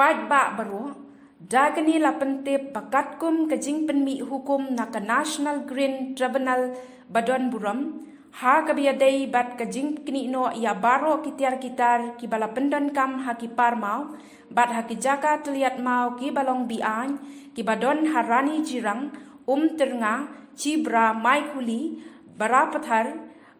Pad ba baru, dagani la pentip bakat kum ke Jingpynbna hukum na ke National Green Tribunal Badon Buram, ha kabiadai bat ke Jingpynbna ia baro kitar ki bala pendon kam haki parmau, bat haki jaka Tylliat mau ki balong bian, ki badon harani jirang, ternga, cibra, mai kuli, barapathar,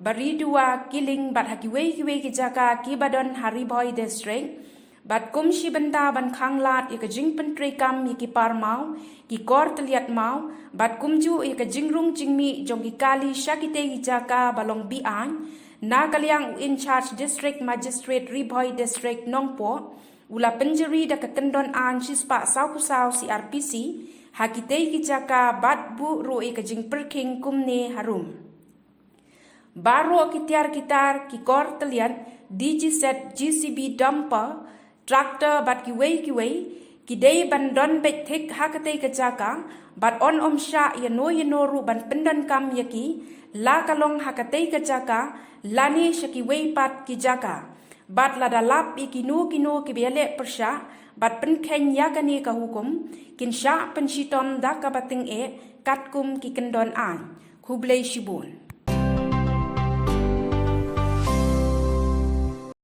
baridua kiling bat haki wei ki jaka ki badon hariboy district, bat kum si benda ban khanglat ya ke Jingpynbna kam ya ki parmau ki kor Tylliat mau bat kum ju ya ke jingrung jingmi jong ki kali syakite ki jaka balong bian na kaliang in charge district magistrate riboy district nongpo ula penjeri da ketendon an sispa sau si RPC hakite ki jaka bat bu ro ya ke Jingpynbna kumne harum baro kitar ki kor Tylliat DG set GCB dumper Traktor bat ki wei ki day ban don bet thik hakate ke jaka bat on Shah ya no ru ban pendan kam yaki la kalong hakate ke jaka lani shaki wei pat ki jaka bat lada lap ikinu ki bele persya bat penkhen ya kani ka hukum kin Shah penshitom da ka bating kat kum ki kendon an kublai shibun